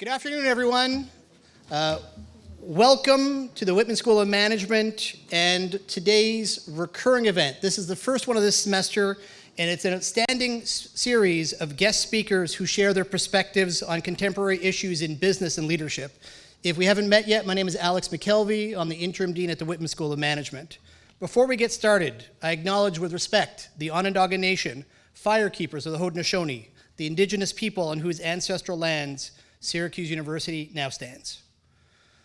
Good afternoon, everyone. Welcome to the Whitman School of Management and today's recurring event. This is the first one of this semester, and it's an outstanding series of guest speakers who share their perspectives on contemporary issues in business and leadership. If we haven't met yet, my name is Alex McKelvey. I'm the interim dean at the Whitman School of Management. Before we get started, I acknowledge with respect the Onondaga Nation, firekeepers of the Haudenosaunee, the indigenous people on whose ancestral lands Syracuse University now stands.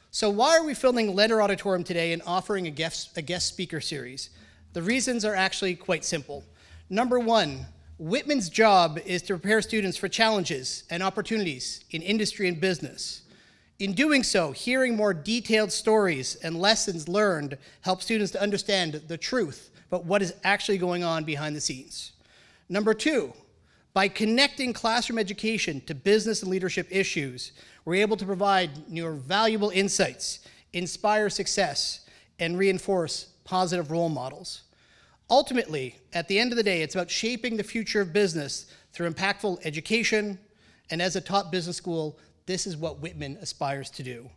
So why are we filming Lender Auditorium today and offering a guest speaker series? The reasons are actually quite simple. Number one, Whitman's job is to prepare students for challenges and opportunities in industry and business. In doing so, hearing more detailed stories and lessons learned help students to understand the truth about what is actually going on behind the scenes. Number two, by connecting classroom education to business and leadership issues, we're able to provide more valuable insights, inspire success, and reinforce positive role models. Ultimately, at the end of the day, it's about shaping the future of business through impactful education, and as a top business school, this is what Whitman aspires to do.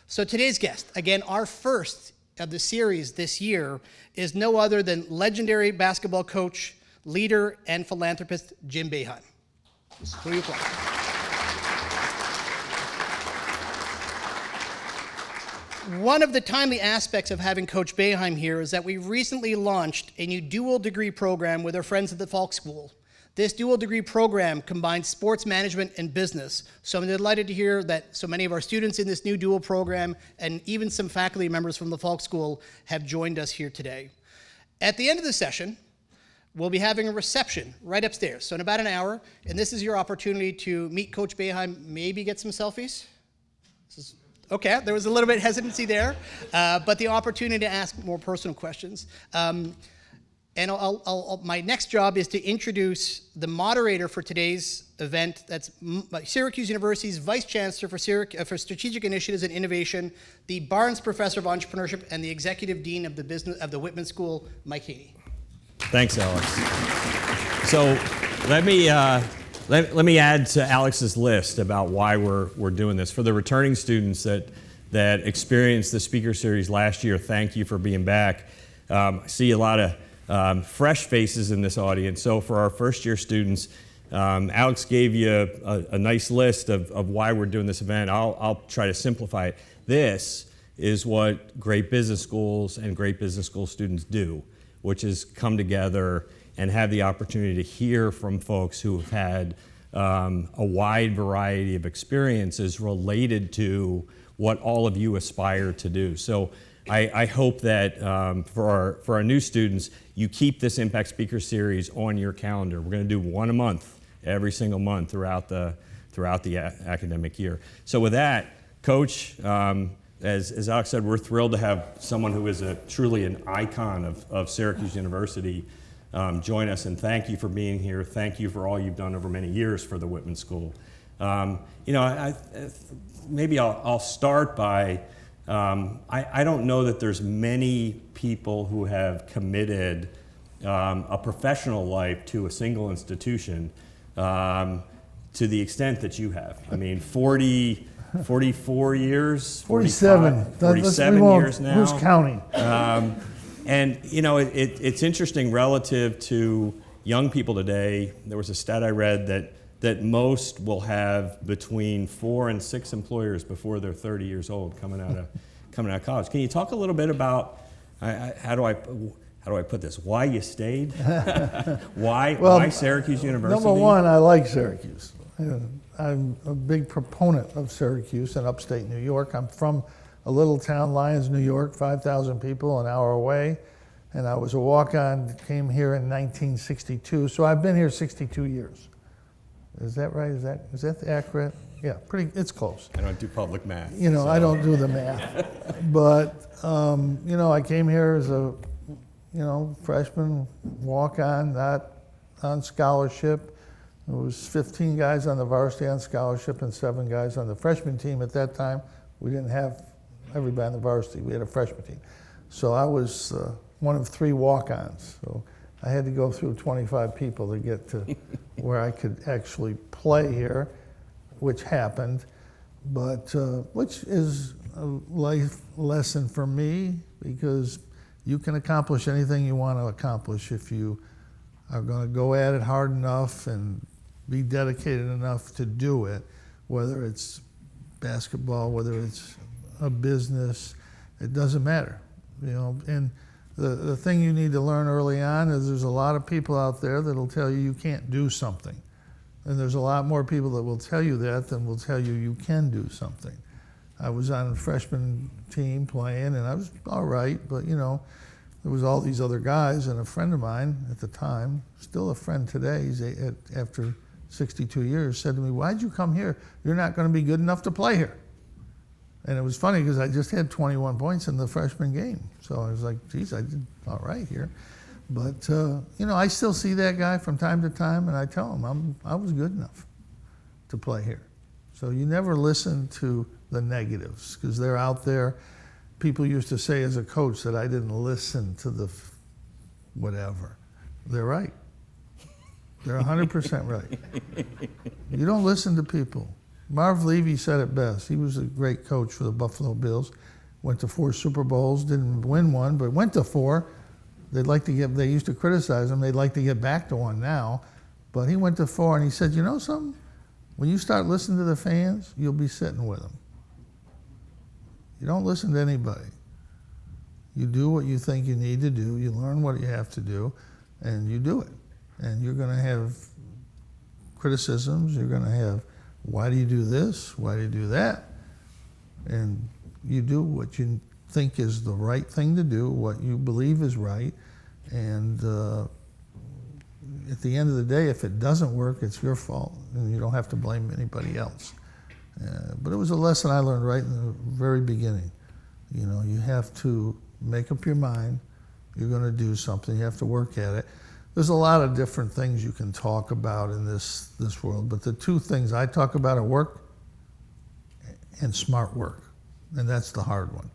So today's guest, again, our first of the series this year, is no other than legendary basketball coach, leader, and philanthropist, Jim Boeheim. Who are you from? One of the timely aspects of having Coach Boeheim here is that we recently launched a new dual degree program with our friends at the Falk School. This dual degree program combines sports management and business. So I'm delighted to hear that so many of our students in this new dual program and even some faculty members from the Falk School have joined us here today. At the end of the session, we'll be having a reception right upstairs, so in about an hour, and this is your opportunity to meet Coach Boeheim, maybe get some selfies. Okay, there was a little bit of hesitancy there, but the opportunity to ask more personal questions. And my next job is to introduce the moderator for today's event. That's Syracuse University's Vice Chancellor for Strategic Initiatives and Innovation, the Barnes Professor of Entrepreneurship, and the Executive Dean of the Whitman School, Mike Haney. Thanks, Alex. So let me add to Alex's list about why we're doing this. For the returning students that experienced the speaker series last year, thank you for being back. I see a lot of fresh faces in this audience. So for our first year students, Alex gave you a nice list of why we're doing this event. I'll try to simplify it. This is what great business schools and great business school students do, which is come together and have the opportunity to hear from folks who have had a wide variety of experiences related to what all of you aspire to do. So I hope that for our new students, you keep this Impact Speaker Series on your calendar. We're going to do one a month, every single month throughout the academic year. So with that, Coach, as Alex said, we're thrilled to have someone who is truly an icon of Syracuse University join us, and thank you for being here. Thank you for all you've done over many years for the Whitman School. Maybe I'll start by, I don't know that there's many people who have committed a professional life to a single institution to the extent that you have. I mean, 44 years? 47. 47 years now. Who's counting? And it's interesting relative to young people today. There was a stat I read that most will have between 4 and 6 employers before they're 30 years old coming out of college. Can you talk a little bit about how do I put this? Why you stayed? Why Syracuse University? Number one, I like Syracuse. I'm a big proponent of Syracuse in upstate New York. I'm from a little town, Lyons, New York, 5,000 people, an hour away. And I was a walk-on, came here in 1962. So I've been here 62 years. Is that right? Is that accurate? Yeah, it's close. I don't do public math. I don't do the math. But, I came here as a, freshman walk-on, not on scholarship. There was 15 guys on the varsity on scholarship and 7 guys on the freshman team at that time. We didn't have everybody on the varsity. We had a freshman team. So I was one of 3 walk-ons. So I had to go through 25 people to get to where I could actually play here, which happened. but which is a life lesson for me, because you can accomplish anything you want to accomplish if you are going to go at it hard enough and be dedicated enough to do it, whether it's basketball, whether it's a business, it doesn't matter, you know. And the thing you need to learn early on is there's a lot of people out there that'll tell you you can't do something. And there's a lot more people that will tell you that than will tell you you can do something. I was on a freshman team playing, and I was all right, but you know, there was all these other guys, and a friend of mine at the time, still a friend today, after 62 years, said to me, "Why'd you come here? You're not going to be good enough to play here." And it was funny because I just had 21 points in the freshman game. So I was like, geez, I did all right here. But, you know, I still see that guy from time to time, and I tell him I was good enough to play here. So you never listen to the negatives, because they're out there. People used to say as a coach that I didn't listen to the whatever. They're right. They're 100% right. You don't listen to people. Marv Levy said it best. He was a great coach for the Buffalo Bills. Went to 4 Super Bowls, didn't win one, but went to 4. They used to criticize him. They'd like to get back to 1 now. But he went to 4, and he said, you know something? When you start listening to the fans, you'll be sitting with them. You don't listen to anybody. You do what you think you need to do. You learn what you have to do, and you do it. And you're going to have criticisms. You're going to have, why do you do this? Why do you do that? And you do what you think is the right thing to do, what you believe is right. And at the end of the day, if it doesn't work, it's your fault, and you don't have to blame anybody else. But it was a lesson I learned right in the very beginning. You know, you have to make up your mind. You're going to do something. You have to work at it. There's a lot of different things you can talk about in this world, but the 2 things I talk about are work and smart work, and that's the hard one.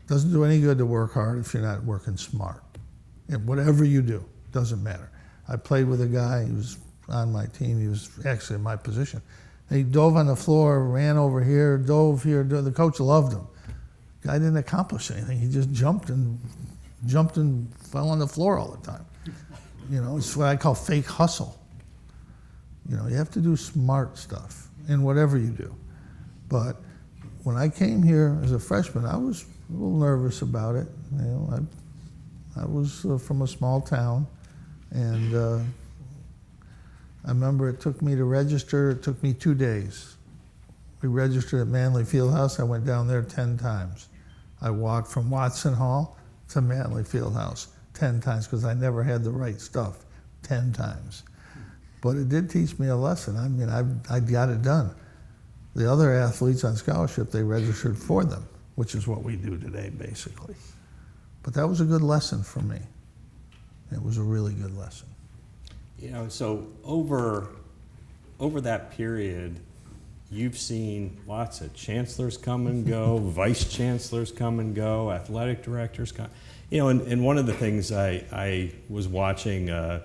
It doesn't do any good to work hard if you're not working smart. And whatever you do, doesn't matter. I played with a guy, he was on my team, he was actually in my position. He dove on the floor, ran over here, dove here. The coach loved him. Guy didn't accomplish anything. He just jumped and fell on the floor all the time. You know, it's what I call fake hustle. You know, you have to do smart stuff in whatever you do. But when I came here as a freshman, I was a little nervous about it. You know, I was from a small town, and I remember it took me to register, it took me 2 days. We registered at Manley Fieldhouse. I went down there 10 times. I walked from Watson Hall to Manley Fieldhouse 10 times because I never had the right stuff 10 times. But it did teach me a lesson. I mean, I got it done. The other athletes on scholarship, they registered for them, which is what we do today, basically. But that was a good lesson for me. It was a really good lesson. You know, so over that period, you've seen lots of chancellors come and go, vice chancellors come and go, athletic directors come. You know, and one of the things I was watching a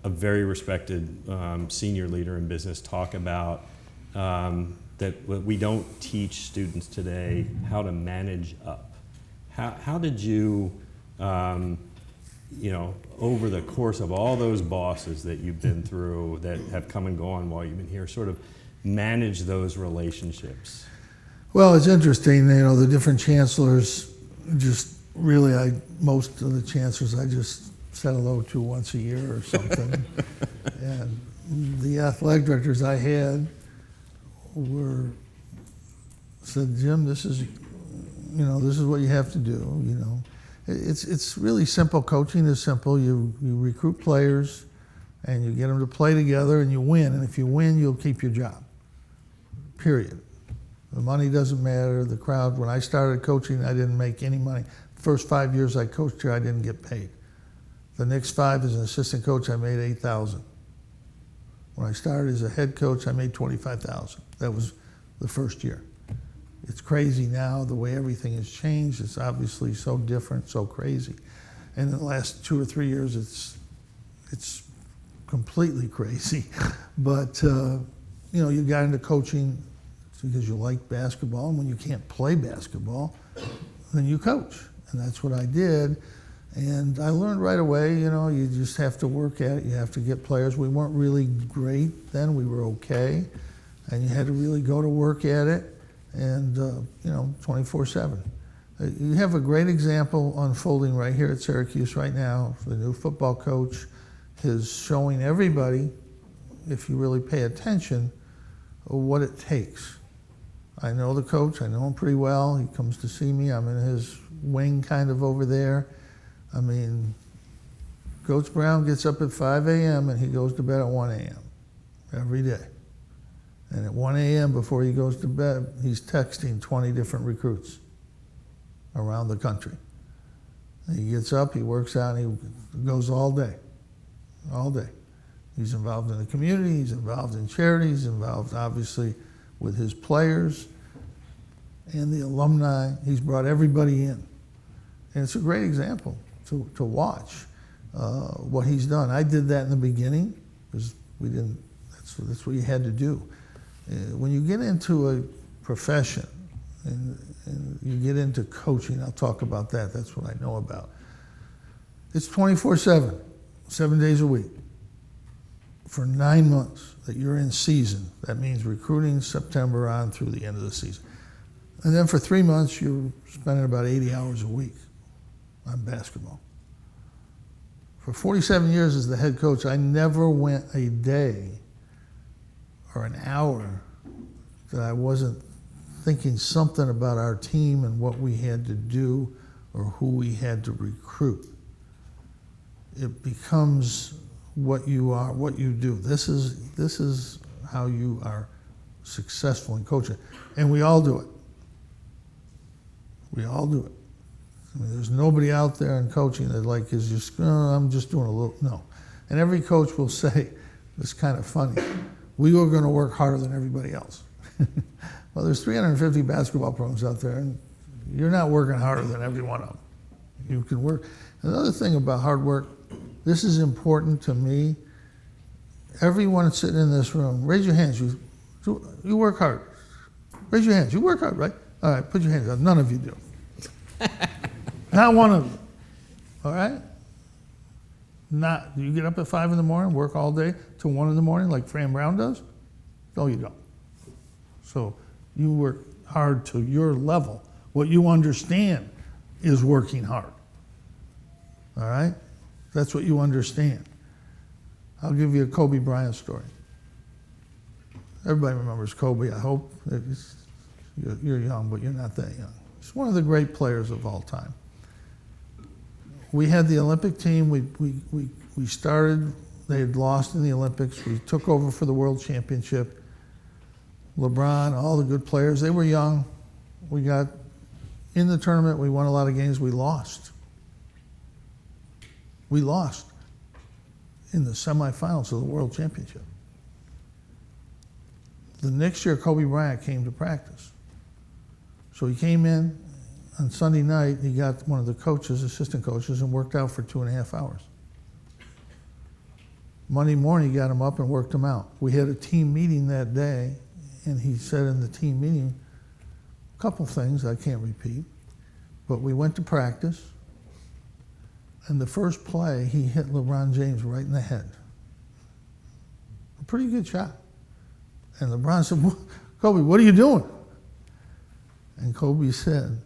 very respected senior leader in business talk about that we don't teach students today how to manage up. How did you, you know, over the course of all those bosses that you've been through that have come and gone while you've been here, sort of manage those relationships? Well, it's interesting, you know, the different chancellors, just really, most of the chancellors I just said hello to once a year or something. And the athletic directors I had said, Jim, this is what you have to do, you know. It's really simple. Coaching is simple. You recruit players, and you get them to play together, and you win. And if you win, you'll keep your job. Period. The money doesn't matter. The crowd. When I started coaching, I didn't make any money. The first 5 years I coached here, I didn't get paid. The next 5 as an assistant coach, I made $8,000. When I started as a head coach, I made $25,000. That was the first year. It's crazy now, the way everything has changed. It's obviously so different, so crazy. And in the last 2 or 3 years, it's completely crazy. But, you know, you got into coaching It's because you like basketball, and when you can't play basketball, then you coach. And that's what I did. And I learned right away, you just have to work at it. You have to get players. We weren't really great then. We were okay. And you had to really go to work at it and, 24/7. You have a great example unfolding right here at Syracuse right now. The new football coach is showing everybody, if you really pay attention, what it takes. I know the coach. I know him pretty well. He comes to see me. I'm in his wing kind of over there. I mean, Coach Brown gets up at 5 a.m. and he goes to bed at 1 a.m. every day. And at 1 a.m. before he goes to bed, he's texting 20 different recruits around the country. And he gets up, he works out, and he goes all day. He's involved in the community, he's involved in charities, he's involved obviously with his players and the alumni. He's brought everybody in. And it's a great example to watch what he's done. I did that in the beginning because that's what you had to do. When you get into a profession and you get into coaching, I'll talk about that. That's what I know about. It's 24/7, 7 days a week. For 9 months that you're in season, that means recruiting September on through the end of the season. And then for 3 months, you're spending about 80 hours a week on basketball. For 47 years as the head coach, I never went a day or an hour that I wasn't thinking something about our team and what we had to do or who we had to recruit. It becomes what you are, what you do. This is how you are successful in coaching. And we all do it. We all do it. I mean, there's nobody out there in coaching that is just, I'm just doing a little, no. And every coach will say, it's kind of funny, we were going to work harder than everybody else. Well, there's 350 basketball programs out there, and you're not working harder than every one of them. You can work. Another thing about hard work, this is important to me. Everyone sitting in this room, raise your hands. You work hard. Raise your hands. You work hard, right? All right, put your hands up. None of you do. Not one of you. All right? You get up at 5 in the morning, work all day till 1 in the morning like Fran Brown does? No, you don't. So you work hard to your level. What you understand is working hard. All right? That's what you understand. I'll give you a Kobe Bryant story. Everybody remembers Kobe, I hope. You're young, but you're not that young. He's one of the great players of all time. We had the Olympic team. We started, they had lost in the Olympics. We took over for the World Championship. LeBron, all the good players, they were young. We got in the tournament, we won a lot of games, we lost. We lost in the semifinals of the World Championship. The next year, Kobe Bryant came to practice. So he came in on Sunday night, he got one of the coaches, assistant coaches, and worked out for 2.5 hours. Monday morning, he got him up and worked him out. We had a team meeting that day, and he said in the team meeting a couple things I can't repeat, but we went to practice, and the first play, he hit LeBron James right in the head. A pretty good shot. And LeBron said, Kobe, what are you doing? And Kobe said,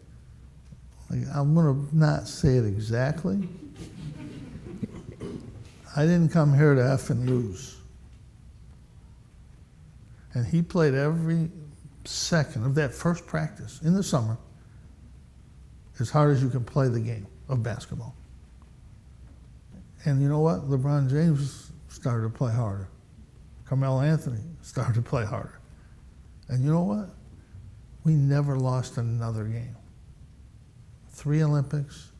I'm going to not say it exactly. I didn't come here to F and lose. And he played every second of that first practice in the summer as hard as you can play the game of basketball. And you know what? LeBron James started to play harder. Carmelo Anthony started to play harder. And you know what? We never lost another game. 3 Olympics,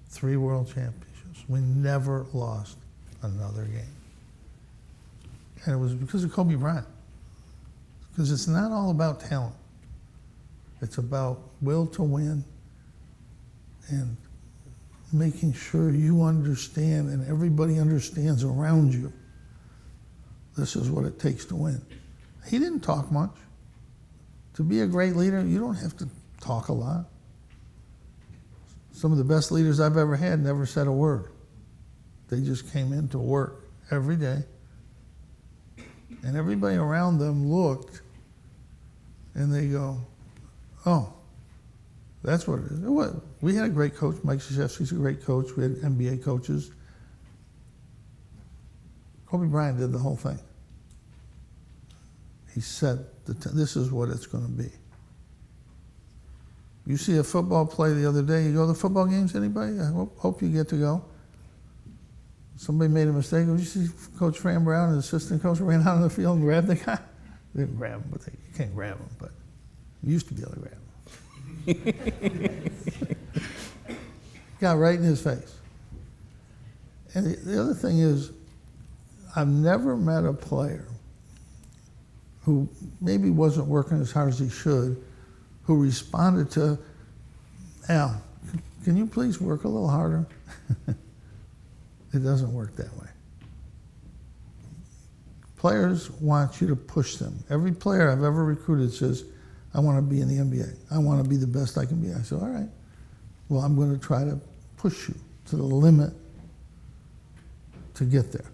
3 World Championships. We never lost another game. And it was because of Kobe Bryant. Because it's not all about talent. It's about will to win and making sure you understand and everybody understands around you. This is what it takes to win. He didn't talk much to be a great leader, you don't have to talk a lot. Some of the best leaders I've ever had never said a word. They just came in to work every day. And everybody around them looked and they go, oh, that's what it is. We had a great coach. Mike Krzyzewski's a great coach. We had NBA coaches. Kobe Bryant did the whole thing. He said, this is what it's going to be. You see a football play the other day, you go to the football games, anybody? I hope you get to go. Somebody made a mistake. Did you see Coach Fran Brown, his assistant coach, ran out on the field and grabbed the guy? They didn't grab him, but you can't grab him, but you used to be able to grab him. Got right in his face. And the other thing is, I've never met a player who maybe wasn't working as hard as he should, who responded to, Al, can you please work a little harder? It doesn't work that way. Players want you to push them. Every player I've ever recruited says, I want to be in the NBA. I want to be the best I can be. I said, all right, well, I'm going to try to push you to the limit to get there.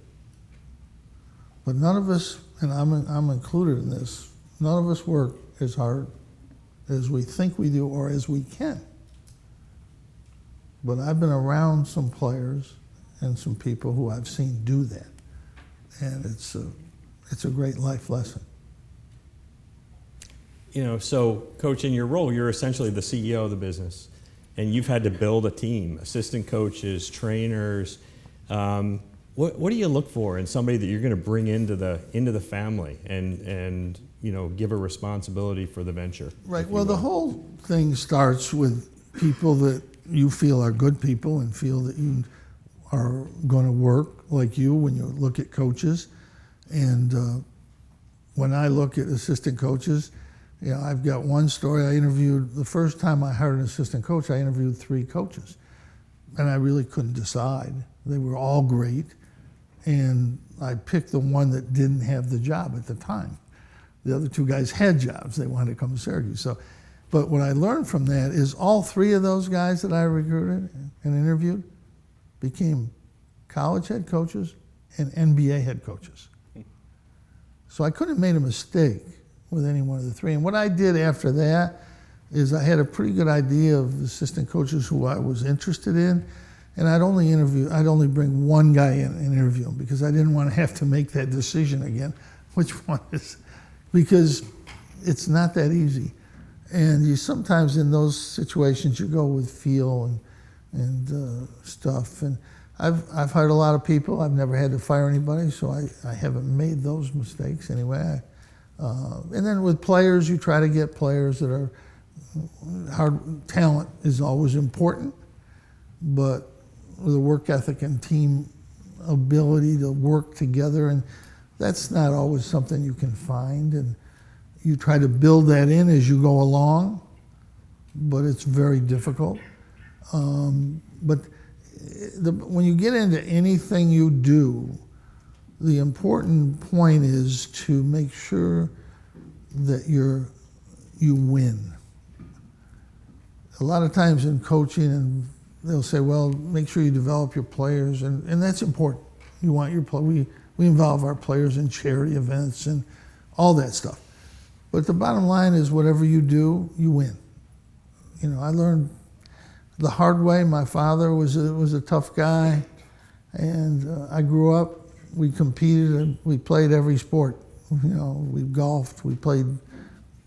But none of us, and I'm included in this, none of us work as hard as we think we do or as we can. But I've been around some players and some people who I've seen do that. And it's a great life lesson. You know, so Coach, in your role, you're essentially the CEO of the business, and you've had to build a team, assistant coaches, trainers. What do you look for in somebody that you're going to bring into the family and you know, give a responsibility for the venture? Right. Well, the whole thing starts with people that you feel are good people and feel that you are going to work like you when you look at coaches. And when I look at assistant coaches, you know, I've got one story. I interviewed, the first time I hired an assistant coach, I interviewed 3 coaches. And I really couldn't decide. They were all great. And I picked the one that didn't have the job at the time. The other 2 guys had jobs. They wanted to come to Syracuse. So, but what I learned from that is all 3 of those guys that I recruited and interviewed became college head coaches and NBA head coaches. So I couldn't have made a mistake with any one of the 3. And what I did after that is I had a pretty good idea of assistant coaches who I was interested in, and I'd only bring one guy in and interview him because I didn't want to have to make that decision again, which one is, because it's not that easy. And you sometimes in those situations you go with feel and stuff. And I've hired a lot of people. I've never had to fire anybody, so I haven't made those mistakes anyway. And then with players, you try to get players that are hard. Talent is always important, but with a work ethic and team ability to work together, and that's not always something you can find. And you try to build that in as you go along, but it's very difficult. But when you get into anything you do, the important point is to make sure that you win. A lot of times in coaching, and they'll say, well, make sure you develop your players, and that's important. You want your we involve our players in charity events and all that stuff. But the bottom line is whatever you do, you win. You know, I learned the hard way. My father was a tough guy, and I grew up, we competed, and we played every sport. You know, we golfed, we played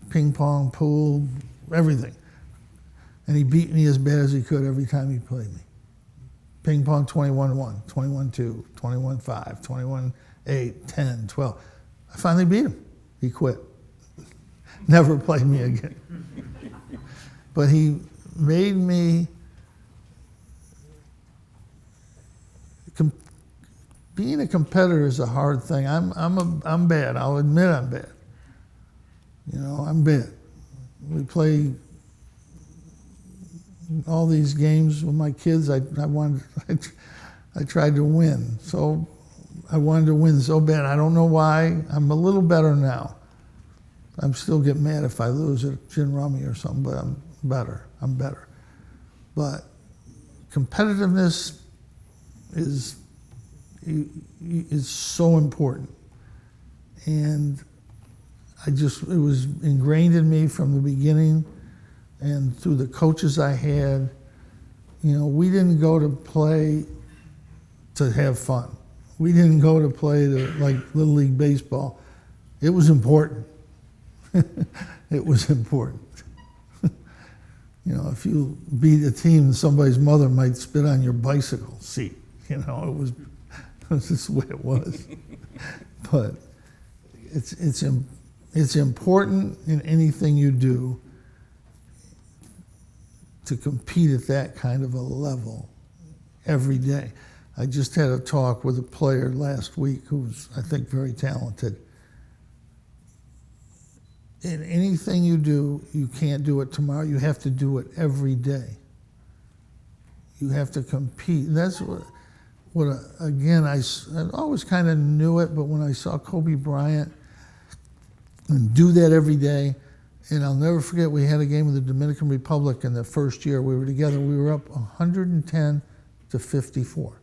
ping pong, pool, everything. And he beat me as bad as he could every time he played me. Ping pong 21-1, 21-2, 21-5, 21-8, 10, 12. I finally beat him. He quit. Never played me again. But he made me, being a competitor is a hard thing. I'm bad. I'll admit I'm bad. You know, I'm bad. We play all these games with my kids. I tried to win. So I wanted to win so bad. I don't know why. I'm a little better now. I'm still get mad if I lose at gin rummy or something, but I'm better. But competitiveness is so important. And it was ingrained in me from the beginning and through the coaches I had. You know, we didn't go to play to have fun. We didn't go to play like Little League Baseball. It was important. It was important. You know, if you beat a team, somebody's mother might spit on your bicycle seat. You know, it was just the way it was. But it's important in anything you do to compete at that kind of a level every day. I just had a talk with a player last week who's, I think, very talented. In anything you do, you can't do it tomorrow. You have to do it every day. You have to compete. And that's again, I always kind of knew it, but when I saw Kobe Bryant and do that every day, and I'll never forget, we had a game with the Dominican Republic in the first year we were together. We were up 110-54.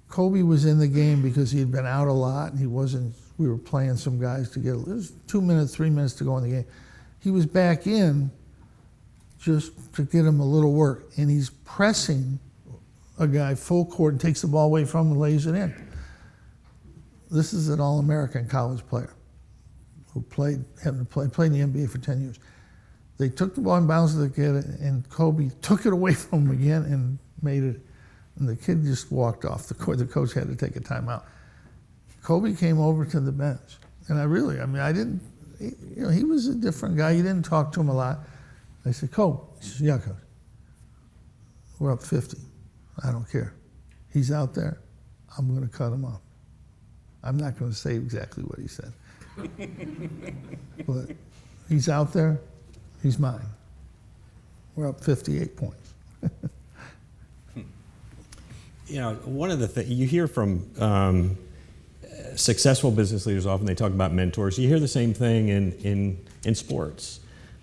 Kobe was in the game because he had been out a lot, and we were playing some guys to get, it was 2 minutes, 3 minutes to go in the game. He was back in just to get him a little work, and he's pressing a guy full court and takes the ball away from him and lays it in. This is an All-American college player who played in the NBA for 10 years. They took the ball and bounced the kid, and Kobe took it away from him again and made it. And the kid just walked off the court. The coach had to take a timeout. Kobe came over to the bench, and he was a different guy. You didn't talk to him a lot. I said, Kobe. He said, yeah, Coach. We're up 50. I don't care. He's out there. I'm going to cut him off. I'm not going to say exactly what he said. But he's out there. He's mine. We're up 58 points. You know, one of the things you hear from successful business leaders, often they talk about mentors. You hear the same thing in sports.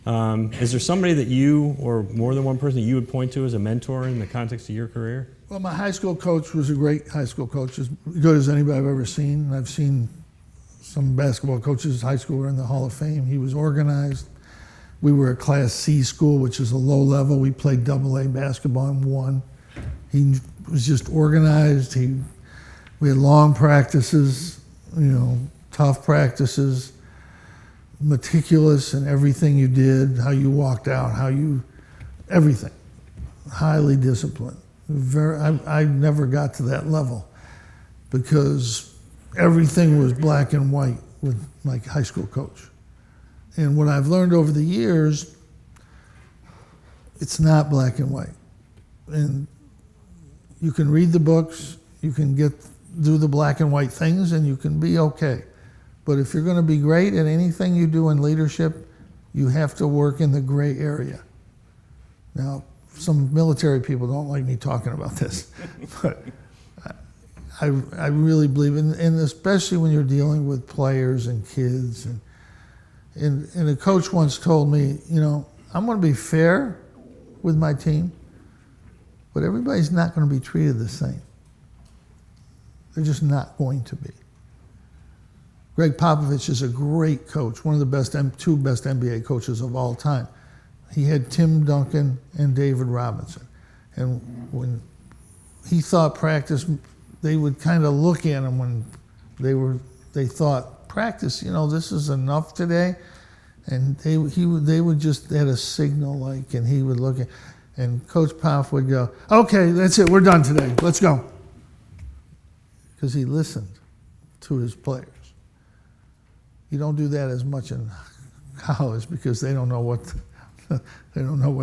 Is there somebody that you, or more than one person, that you would point to as a mentor in the context of your career? Well, my high school coach was a great high school coach, as good as anybody I've ever seen. I've seen some basketball coaches in high school are in the Hall of Fame. He was organized. We were a Class C school, which is a low level. We played AA basketball and won. He was just organized. We had long practices, tough practices, meticulous in everything you did, how you walked out, everything. Highly disciplined. I never got to that level because everything was black and white with my high school coach. And what I've learned over the years, it's not black and white. And you can read the books, you can do the black and white things, and you can be okay. But if you're going to be great at anything you do in leadership, you have to work in the gray area. Now, some military people don't like me talking about this, but I really believe in, and especially when you're dealing with players and kids. And a coach once told me, I'm going to be fair with my team, but everybody's not going to be treated the same. They're just not going to be. Greg Popovich is a great coach, one of the two best NBA coaches of all time. He had Tim Duncan and David Robinson. And when he thought practice, they would kind of look at him when they thought practice, this is enough today. And they would just had a signal and he would look at, and Coach Pop would go, okay, that's it, we're done today, let's go. Because he listened to his players. You don't do that as much in college because they don't know what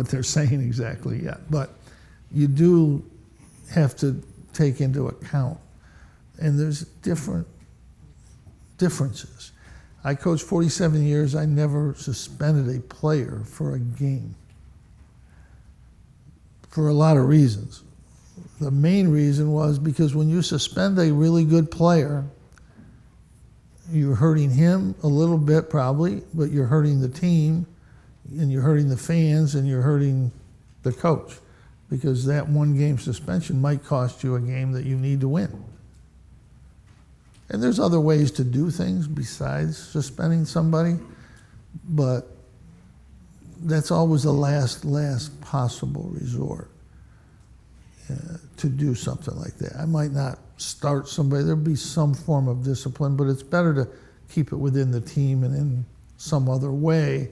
they're saying exactly yet. But you do have to take into account, and there's differences. I coached 47 years. I never suspended a player for a game for a lot of reasons. The main reason was because when you suspend a really good player, you're hurting him a little bit probably, but you're hurting the team, and you're hurting the fans, and you're hurting the coach, because that one game suspension might cost you a game that you need to win. And there's other ways to do things besides suspending somebody, but that's always the last possible resort to do something like that. I might not start somebody. There'll be some form of discipline, but it's better to keep it within the team and in some other way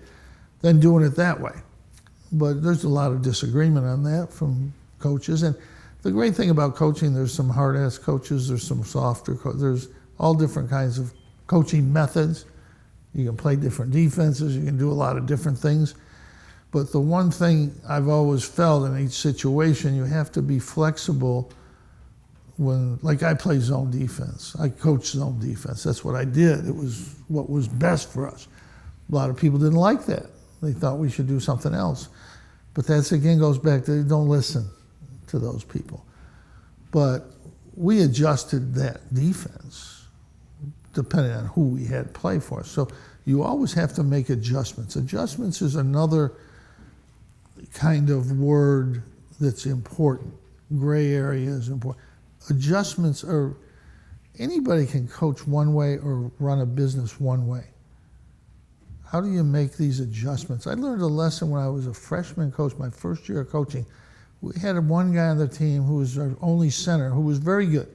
than doing it that way. But there's a lot of disagreement on that from coaches. And the great thing about coaching, there's some hard-ass coaches, there's some softer there's all different kinds of coaching methods. You can play different defenses, you can do a lot of different things. But the one thing I've always felt in each situation, you have to be flexible when, like I play zone defense. I coach zone defense. That's what I did. It was what was best for us. A lot of people didn't like that. They thought we should do something else. But that again goes back to don't listen to those people. But we adjusted that defense depending on who we had play for us. So you always have to make adjustments. Adjustments is another kind of word that's important. Gray area is important. Adjustments are, anybody can coach one way or run a business one way. How do you make these adjustments? I learned a lesson when I was a freshman coach, my first year of coaching. We had one guy on the team who was our only center, who was very good,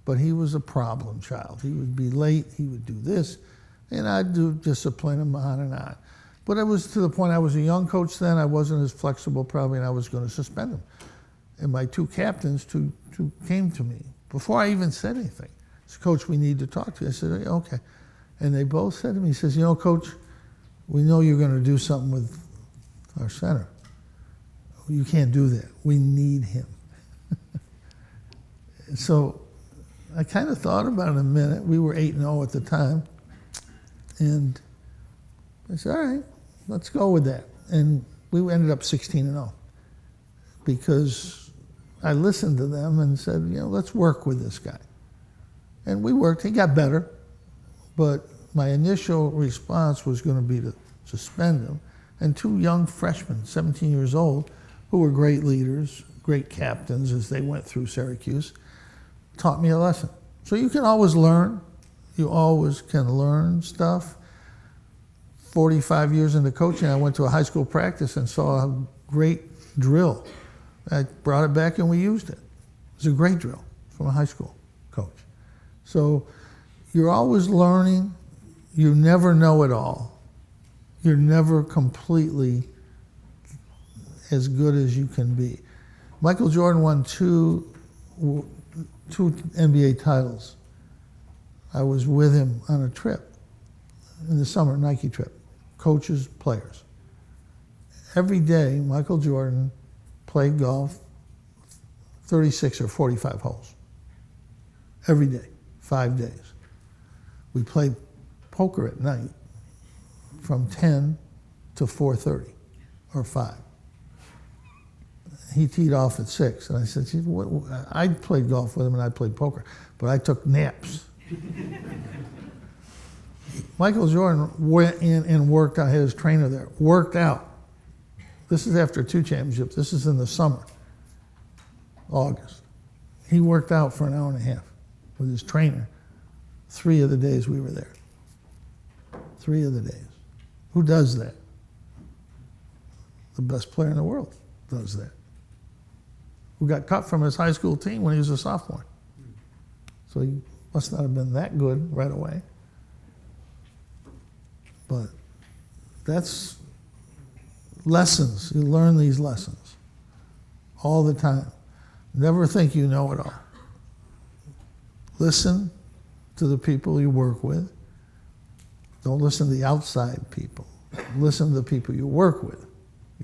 but he was a problem child. He would be late, he would do this, and I'd discipline him on and on. But it was to the point, I was a young coach then, I wasn't as flexible probably, and I was going to suspend him. And my two captains came to me before I even said anything. I said, Coach, we need to talk to you. I said, okay. And they both said to me, he says, you know, Coach, we know you're going to do something with our center. You can't do that. We need him. So I kind of thought about it a minute. We were 8-0 at the time. And I said, all right, let's go with that. And we ended up 16-0 because I listened to them and said, you know, let's work with this guy. And we worked. He got better. But my initial response was going to be to suspend him. And two young freshmen, 17 years old, who were great leaders, great captains as they went through Syracuse, taught me a lesson. So you can always learn. You always can learn stuff. 45 years into coaching, I went to a high school practice and saw a great drill. I brought it back and we used it. It was a great drill from a high school coach. So you're always learning. You never know it all. You're never completely as good as you can be. Michael Jordan won two NBA titles. I was with him on a trip in the summer, Nike trip, coaches, players. Every day, Michael Jordan played golf 36 or 45 holes. Every day, 5 days. We played poker at night from 10 to 4:30 or 5. He teed off at 6, and I said, I played golf with him and I played poker, but I took naps. Michael Jordan went in and worked out, his trainer there, worked out. This is after 2 championships. This is in the summer, August. He worked out for an hour and a half with his trainer 3 of the days we were there. 3 of the days. Who does that? The best player in the world does that. Who got cut from his high school team when he was a sophomore. So he must not have been that good right away. But that's lessons. You learn these lessons all the time. Never think you know it all. Listen to the people you work with. Don't listen to the outside people. Listen to the people you work with,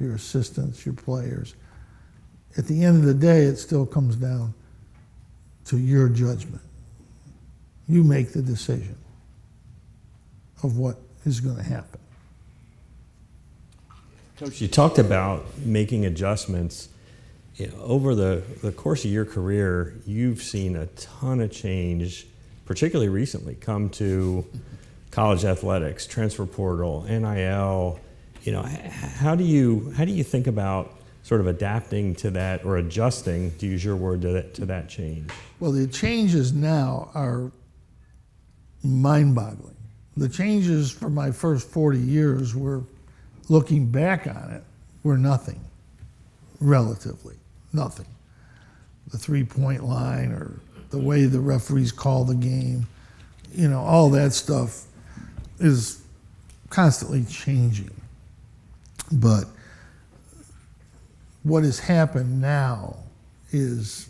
your assistants, your players. At the end of the day, it still comes down to your judgment. You make the decision of what is going to happen. Coach, you talked about making adjustments. Over the course of your career, you've seen a ton of change particularly recently, come to college athletics, transfer portal, NIL. You know, how do you think about sort of adapting to that, or adjusting, to use your word, to that change? Well, the changes now are mind-boggling. The changes for my first 40 years were, looking back on it, were nothing, relatively, nothing. The three-point line, or the way the referees call the game, you know, all that stuff is constantly changing. But what has happened now is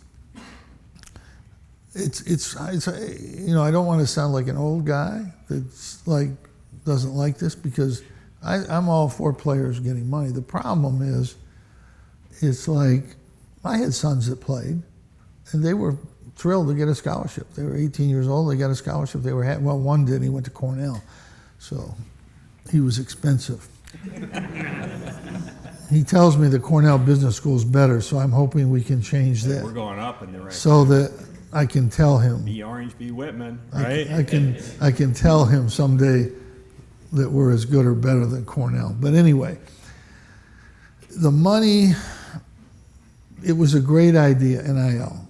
it's you know, I don't want to sound like an old guy that's like doesn't like this, because I'm all for players getting money. The problem is, it's like, I had sons that played, and they were thrilled to get a scholarship. They were 18 years old, they got a scholarship. They were well, one did, he went to Cornell, so he was expensive. He tells me the Cornell Business School is better, so I'm hoping we can change that. We're going up in the right. So that I can tell him. Be Orange, be Whitman, right? I can tell him someday that we're as good or better than Cornell. But anyway, the money, it was a great idea, NIL.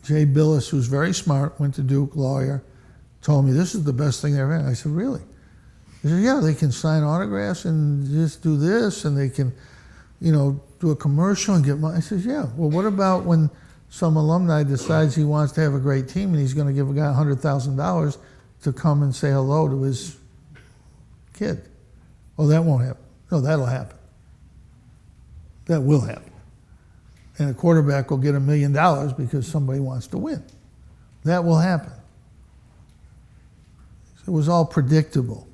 Jay Billis, who's very smart, went to Duke, lawyer, told me this is the best thing they ever had. I said, really? He said, yeah, they can sign autographs and just do this, and they can, you know, do a commercial and get money. I said, yeah. Well, what about when some alumni decides he wants to have a great team and he's going to give a guy $100,000 to come and say hello to his kid? Oh, that won't happen. No, that'll happen. That will happen. And a quarterback will get $1 million because somebody wants to win. That will happen. So it was all predictable.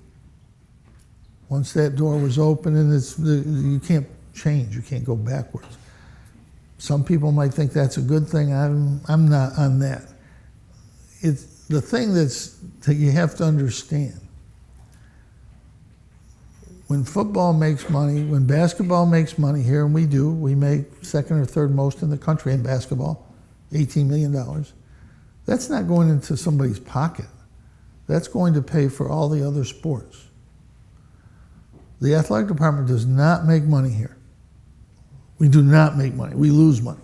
Once that door was open, and you can't change, you can't go backwards. Some people might think that's a good thing. I'm not on that. It's the thing that you have to understand. When football makes money, when basketball makes money here, and we make second or third most in the country in basketball, $18 million. That's not going into somebody's pocket. That's going to pay for all the other sports. The athletic department does not make money here. We do not make money. We lose money.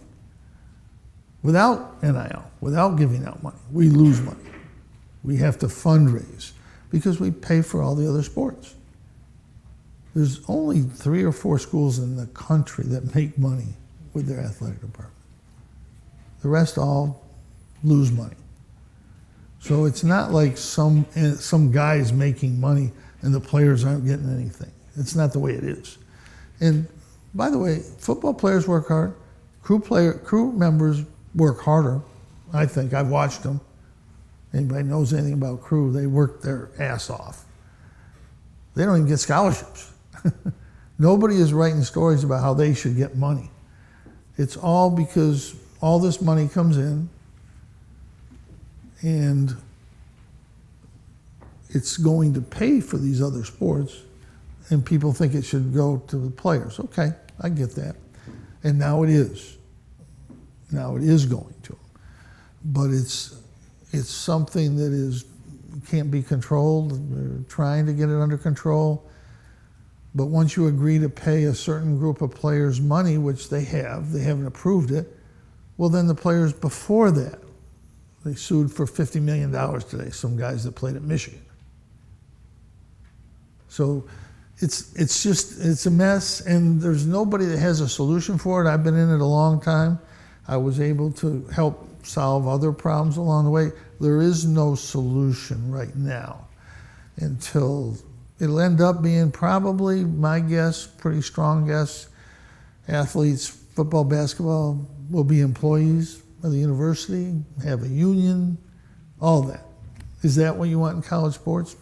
Without NIL, without giving out money, we lose money. We have to fundraise because we pay for all the other sports. There's only 3 or 4 schools in the country that make money with their athletic department. The rest all lose money. So it's not like some guy's making money and the players aren't getting anything. It's not the way it is. And by the way, football players work hard. Crew members work harder, I think. I've watched them. Anybody knows anything about crew, they work their ass off. They don't even get scholarships. Nobody is writing stories about how they should get money. It's all because all this money comes in and it's going to pay for these other sports, and people think it should go to the players. Okay, I get that. And now it is. Now it is going to them. But it's something that can't be controlled. They're trying to get it under control. But once you agree to pay a certain group of players money, which they haven't approved it, well, then the players before that, they sued for $50 million today, some guys that played at Michigan. So it's a mess, and there's nobody that has a solution for it. I've been in it a long time. I was able to help solve other problems along the way. There is no solution right now until it'll end up being, probably, my guess, pretty strong guess, athletes, football, basketball, will be employees of the university, have a union, all that. Is that what you want in college sports?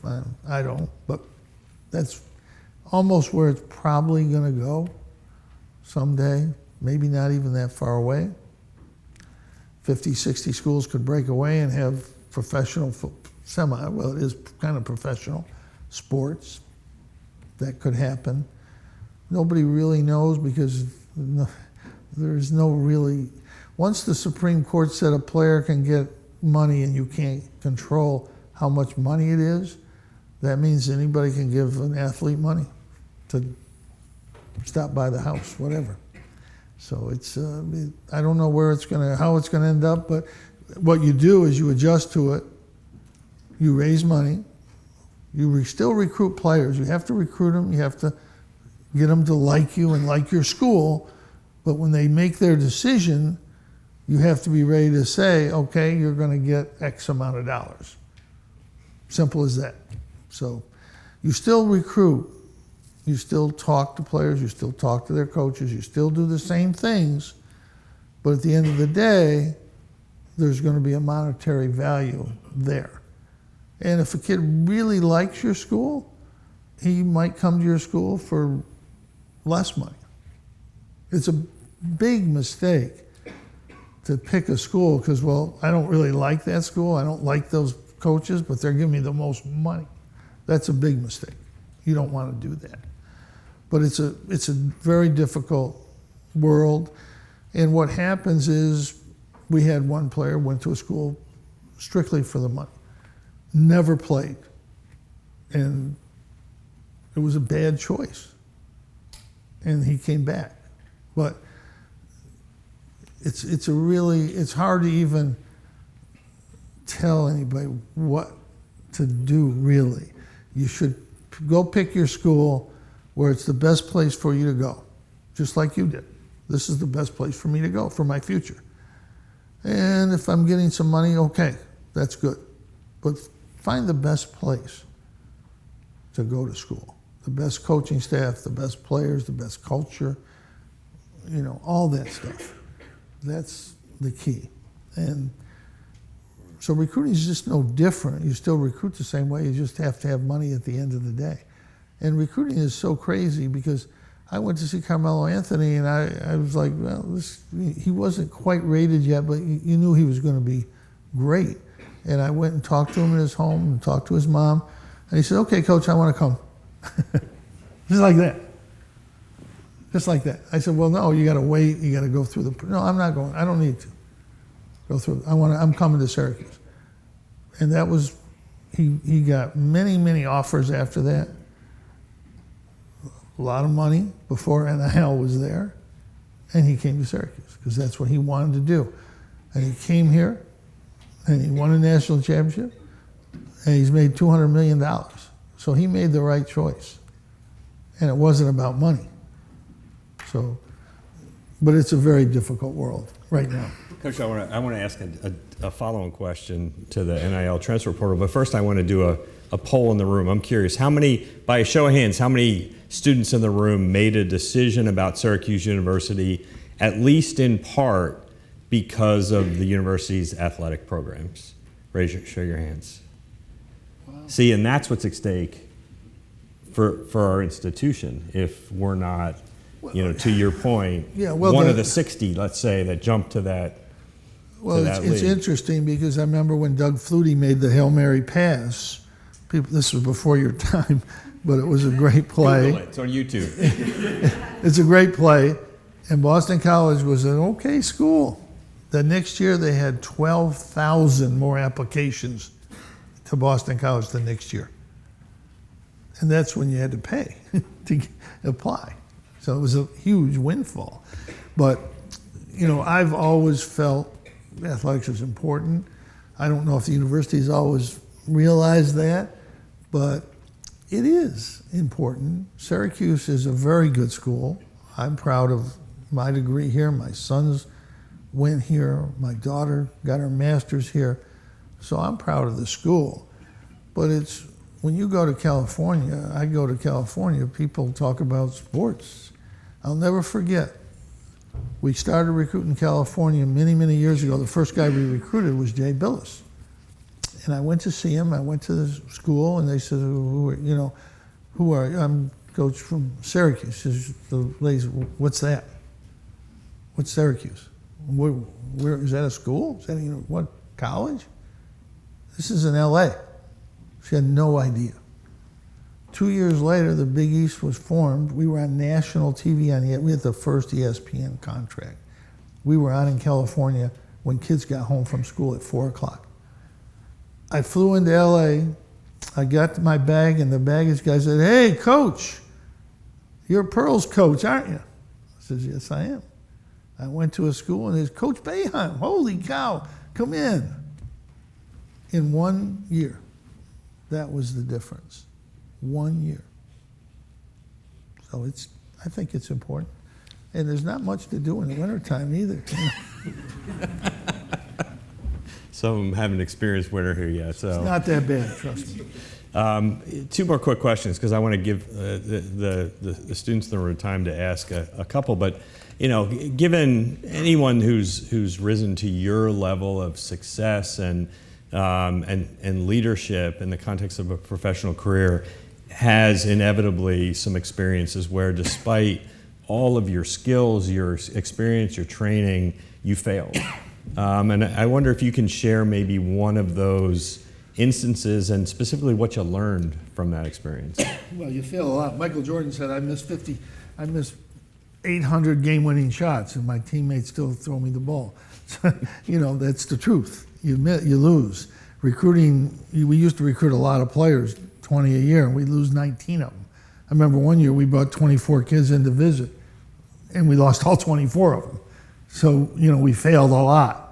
I don't, but that's almost where it's probably going to go someday, maybe not even that far away. 50, 60 schools could break away and have professional, well, it is kind of professional sports. That could happen. Nobody really knows because there's no really, once the Supreme Court said a player can get money and you can't control how much money it is, that means anybody can give an athlete money to stop by the house, whatever. So it's, I don't know how it's gonna end up, but what you do is you adjust to it, you raise money, you still recruit players. You have to recruit them, you have to get them to like you and like your school, but when they make their decision, you have to be ready to say, okay, you're gonna get X amount of dollars. Simple as that. So you still recruit, you still talk to players, you still talk to their coaches, you still do the same things, but at the end of the day, there's going to be a monetary value there. And if a kid really likes your school, he might come to your school for less money. It's a big mistake to pick a school because, well, I don't really like that school, I don't like those coaches, but they're giving me the most money. That's a big mistake. You don't want to do that. But it's a very difficult world. And what happens is we had one player went to a school strictly for the money, never played. And it was a bad choice. And he came back. But it's hard to even tell anybody what to do, really. You should go pick your school where it's the best place for you to go, just like you did. This is the best place for me to go for my future. And if I'm getting some money, okay, that's good. But find the best place to go to school. The best coaching staff, the best players, the best culture, all that stuff. That's the key. And so recruiting is just no different. You still recruit the same way, you just have to have money at the end of the day. And recruiting is so crazy because I went to see Carmelo Anthony and I was like, well, he wasn't quite rated yet, but you knew he was going to be great. And I went and talked to him in his home and talked to his mom. And he said, okay, coach, I want to come. Just like that. Just like that. I said, well, no, you got to wait. You got to go through no, I'm not going. I don't need to go through. I'm coming to Syracuse. And that was, he got many, many offers after that. A lot of money before NIL was there, and he came to Syracuse because that's what he wanted to do. And he came here, and he won a national championship, and he's made $200 million. So he made the right choice, and it wasn't about money. So, but it's a very difficult world right now. Coach, I want to ask a follow-on question to the NIL transfer portal, but first I want to do a poll in the room. I'm curious, by a show of hands, how many students in the room made a decision about Syracuse University, at least in part because of the university's athletic programs? Show your hands. Wow. See, and that's what's at stake for our institution if we're not, to your point, one of the 60, let's say, that jumped to that. Well, it's interesting because I remember when Doug Flutie made the Hail Mary pass. This was before your time, but it was a great play. It's on YouTube. It's a great play. And Boston College was an okay school. The next year they had 12,000 more applications to Boston College the next year. And that's when you had to pay to apply. So it was a huge windfall. But, I've always felt athletics is important. I don't know if the university's always realized that, but it is important. Syracuse is a very good school. I'm proud of my degree here. My sons went here. My daughter got her master's here. So I'm proud of the school. But it's, when you go to California, I go to California, people talk about sports. I'll never forget. We started recruiting California many, many years ago. The first guy we recruited was Jay Billis. And I went to see him. I went to the school, and they said, who are you? I'm coach from Syracuse. The lady said, what's that? What's Syracuse? Where is that a school? Is that what college? This is in LA. She had no idea. 2 years later, the Big East was formed. We were on national TV we had the first ESPN contract. We were on in California when kids got home from school at 4 o'clock. I flew into LA. I got my bag, and the baggage guy said, "Hey, coach, you're Pearl's coach, aren't you?" I said, "Yes, I am." I went to a school, and there's Coach Boeheim. Holy cow, come in. In 1 year, that was the difference. 1 year. So I think it's important. And there's not much to do in the wintertime either. Some of them haven't experienced winter here yet, so. It's not that bad, trust me. Two more quick questions, because I want to give the students the time to ask a couple. But given anyone who's risen to your level of success and leadership in the context of a professional career has inevitably some experiences where, despite all of your skills, your experience, your training, you failed. And I wonder if you can share maybe one of those instances and specifically what you learned from that experience. Well, you fail a lot. Michael Jordan said, I missed 800 game-winning shots, and my teammates still throw me the ball. So, that's the truth. You lose. Recruiting, we used to recruit a lot of players, 20 a year, and we lose 19 of them. I remember one year we brought 24 kids in to visit, and we lost all 24 of them. So, we failed a lot.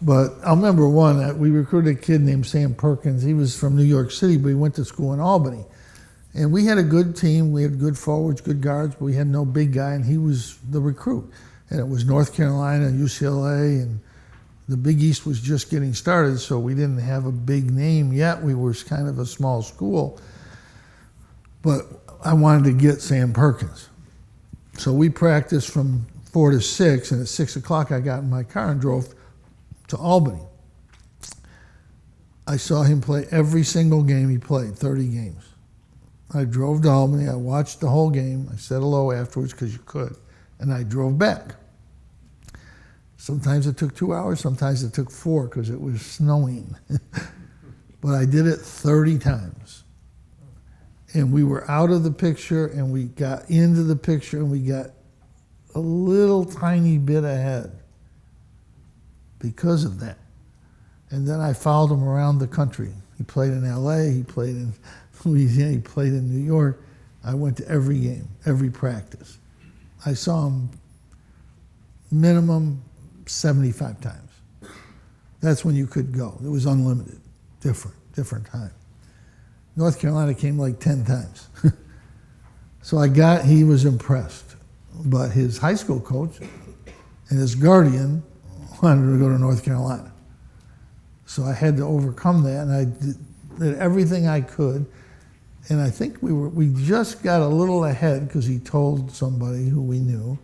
But I remember one, we recruited a kid named Sam Perkins. He was from New York City, but he went to school in Albany. And we had a good team. We had good forwards, good guards, but we had no big guy, and he was the recruit. And it was North Carolina, UCLA, and the Big East was just getting started, so we didn't have a big name yet. We were kind of a small school. But I wanted to get Sam Perkins. So we practiced from 4 to 6, and at 6 o'clock I got in my car and drove to Albany. I saw him play every single game he played, 30 games. I drove to Albany, I watched the whole game, I said hello afterwards because you could, and I drove back. Sometimes it took 2 hours, sometimes it took 4 because it was snowing. But I did it 30 times. And we were out of the picture, and we got into the picture, and we got a little tiny bit ahead because of that. And then I followed him around the country. He played in LA, he played in Louisiana, he played in New York. I went to every game, every practice. I saw him minimum 75 times. That's when you could go. It was unlimited, different time. North Carolina came like 10 times. So he was impressed. But his high school coach and his guardian wanted to go to North Carolina. So I had to overcome that, and I did everything I could. And I think we just got a little ahead because he told somebody who we knew.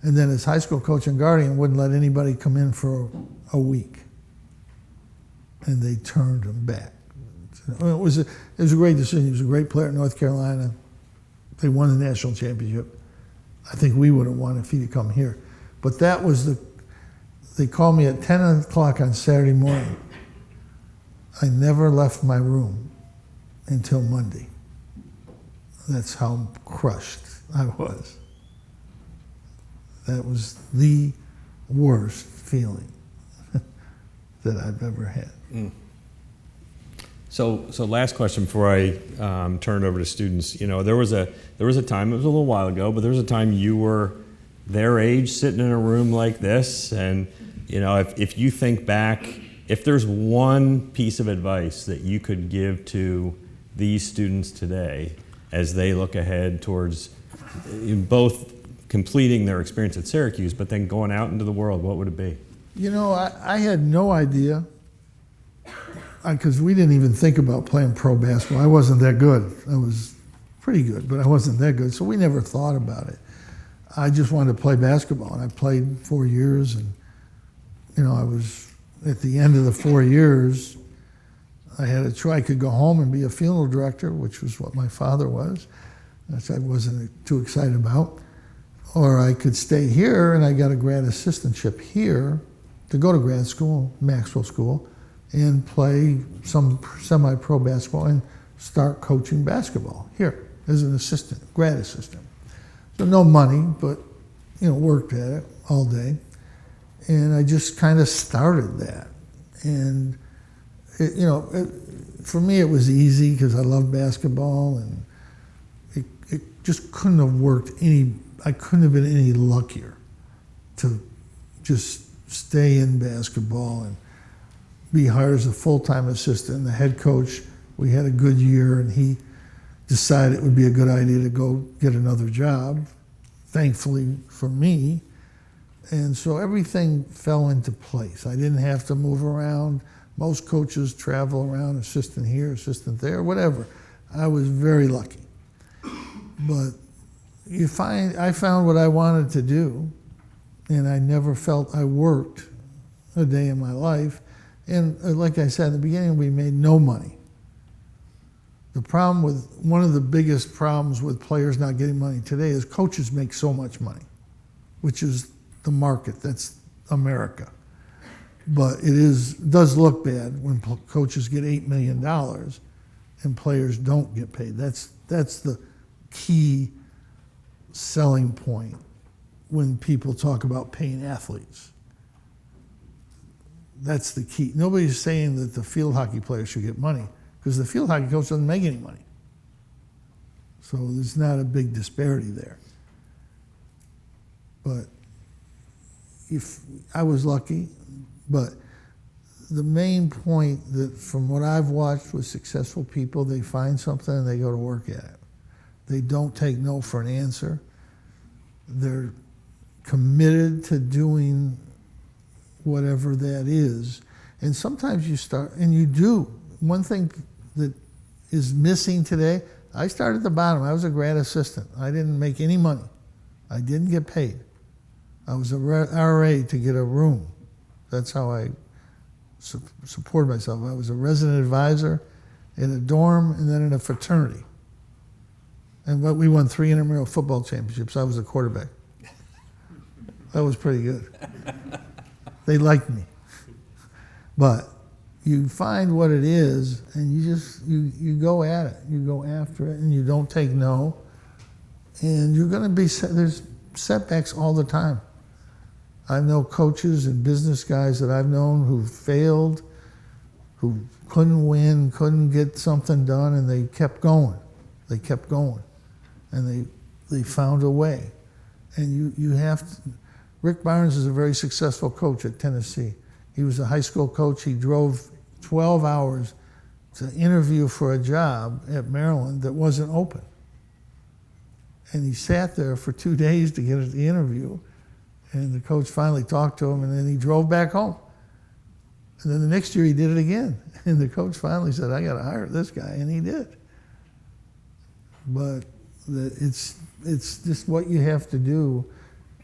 And then his high school coach and guardian wouldn't let anybody come in for a week. And they turned him back. It was a great decision. He was a great player at North Carolina. They won the national championship. I think we would have won if he'd have come here. But that was they called me at 10 o'clock on Saturday morning. I never left my room until Monday. That's how crushed I was. That was the worst feeling that I've ever had. Mm. So last question before I turn it over to students. There was a time, it was a little while ago, but there was a time you were their age sitting in a room like this, and if you think back, if there's one piece of advice that you could give to these students today as they look ahead towards both completing their experience at Syracuse, but then going out into the world, what would it be? I had no idea, because we didn't even think about playing pro basketball. I wasn't that good. I was pretty good, but I wasn't that good, so we never thought about it. I just wanted to play basketball, and I played 4 years, and I was at the end of the 4 years, I had a choice. I could go home and be a funeral director, which was what my father was, which I wasn't too excited about, or I could stay here, and I got a grad assistantship here to go to grad school, Maxwell School, and play some semi-pro basketball and start coaching basketball here as an assistant, grad assistant. So no money, but worked at it all day. And I just kind of started that. And for me it was easy because I love basketball, and it just couldn't have worked I couldn't have been any luckier to just stay in basketball and be hired as a full-time assistant. And the head coach, we had a good year, and he decided it would be a good idea to go get another job, thankfully for me. And so everything fell into place. I didn't have to move around. Most coaches travel around, assistant here, assistant there, whatever. I was very lucky. But I found what I wanted to do, and I never felt I worked a day in my life. And like I said, in the beginning, we made no money. One of the biggest problems with players not getting money today is coaches make so much money, which is the market. That's America. But it does look bad when coaches get $8 million and players don't get paid. That's the key selling point when people talk about paying athletes. That's the key. Nobody's saying that the field hockey players should get money, because the field hockey coach doesn't make any money. So there's not a big disparity there. But if I was lucky, but the main point that from what I've watched with successful people, they find something and they go to work at it. They don't take no for an answer. They're committed to doing whatever that is. And sometimes you start, and you do. One thing that is missing today, I started at the bottom. I was a grad assistant. I didn't make any money. I didn't get paid. I was a RA to get a room. That's how I supported myself. I was a resident advisor in a dorm and then in a fraternity. And we won 3 intramural football championships. I was a quarterback. That was pretty good. They liked me. But you find what it is, and you go at it. You go after it, and you don't take no. And you're going to be, there's setbacks all the time. I know coaches and business guys that I've known who failed, who couldn't win, couldn't get something done, and they kept going. They kept going. And they found a way. And you have to, Rick Barnes is a very successful coach at Tennessee. He was a high school coach. He drove 12 hours to interview for a job at Maryland that wasn't open. And he sat there for 2 days to get the interview. And the coach finally talked to him, and then he drove back home. And then the next year he did it again. And the coach finally said, I got to hire this guy, and he did. But it's just what you have to do.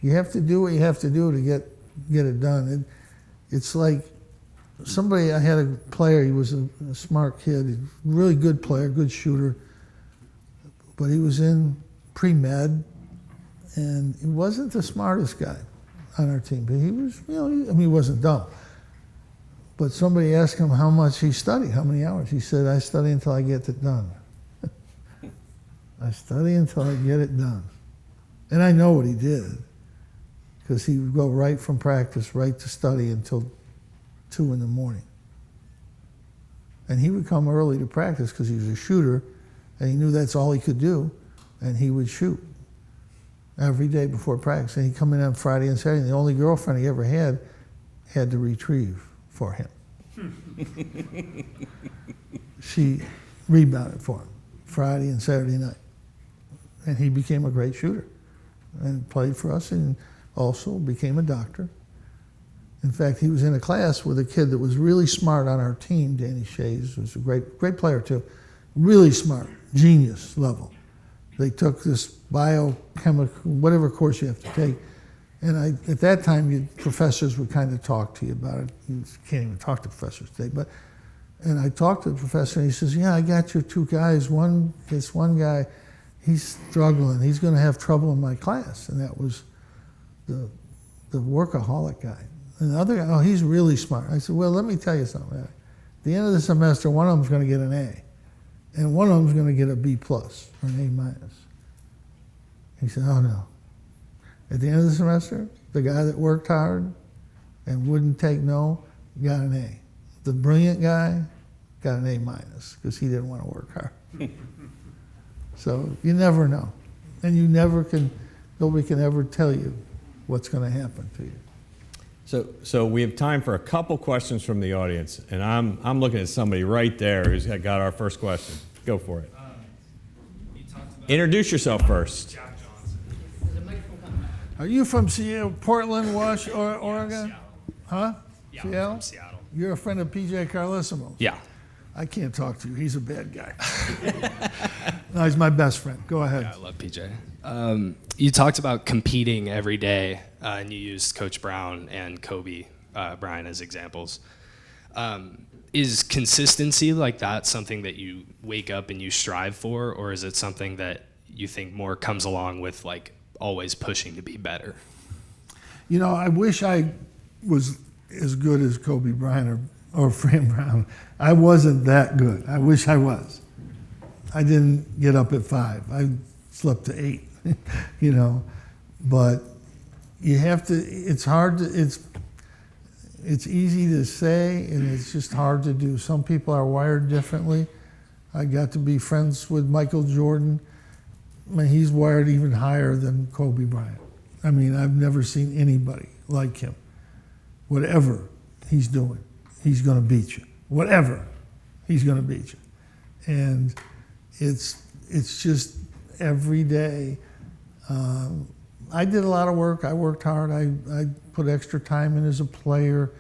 You have to do what you have to do to get it done. It's like I had a player, he was a smart kid, a really good player, good shooter, but he was in pre-med, and he wasn't the smartest guy on our team, but he was, he wasn't dumb. But somebody asked him how much he studied, how many hours. He said, I study until I get it done. I study until I get it done. And I know what he did, because he would go right from practice, right to study until 2 in the morning. And he would come early to practice because he was a shooter, and he knew that's all he could do, and he would shoot every day before practice. And he'd come in on Friday and Saturday, and the only girlfriend he ever had to retrieve for him. She rebounded for him Friday and Saturday night. And he became a great shooter and played for us, and also became a doctor. In fact, he was in a class with a kid that was really smart on our team, Danny Shays, was a great player too, really smart, genius level. They took this biochemical, whatever course you have to take, and at that time, professors would kind of talk to you about it. You can't even talk to professors today, and I talked to the professor, and he says, yeah, I got your 2 guys. This one guy, he's struggling. He's going to have trouble in my class, and that was the workaholic guy. And the other guy, oh, he's really smart. I said, well, let me tell you something. At the end of the semester, one of them's going to get an A, and one of them's going to get a B+ or an A-. He said, oh, no. At the end of the semester, the guy that worked hard and wouldn't take no got an A. The brilliant guy got an A- because he didn't want to work hard. So you never know. And nobody can ever tell you what's going to happen to you. So we have time for a couple questions from the audience, and I'm looking at somebody right there who's got our first question. Go for it. Introduce yourself first. Are you from Seattle, Portland, Oregon? Huh? Yeah, Seattle? from Seattle. You're a friend of PJ Carlesimo's. Yeah. I can't talk to you. He's a bad guy. No, he's my best friend. Go ahead. I love PJ. You talked about competing every day, and you used Coach Brown and Kobe Bryant as examples. Is consistency like that something that you wake up and you strive for, or is it something that you think more comes along with like always pushing to be better? You know, I wish I was as good as Kobe Bryant or Fran Brown. I wasn't that good. I wish I was. I didn't get up at 5. I slept to 8, you know. But you have to, it's hard to, it's easy to say, and it's just hard to do. Some people are wired differently. I got to be friends with Michael Jordan. I mean, he's wired even higher than Kobe Bryant. I mean, I've never seen anybody like him. Whatever he's doing, he's going to beat you. Whatever, he's going to beat you. And it's just every day. I did a lot of work. I worked hard. I put extra time in as a player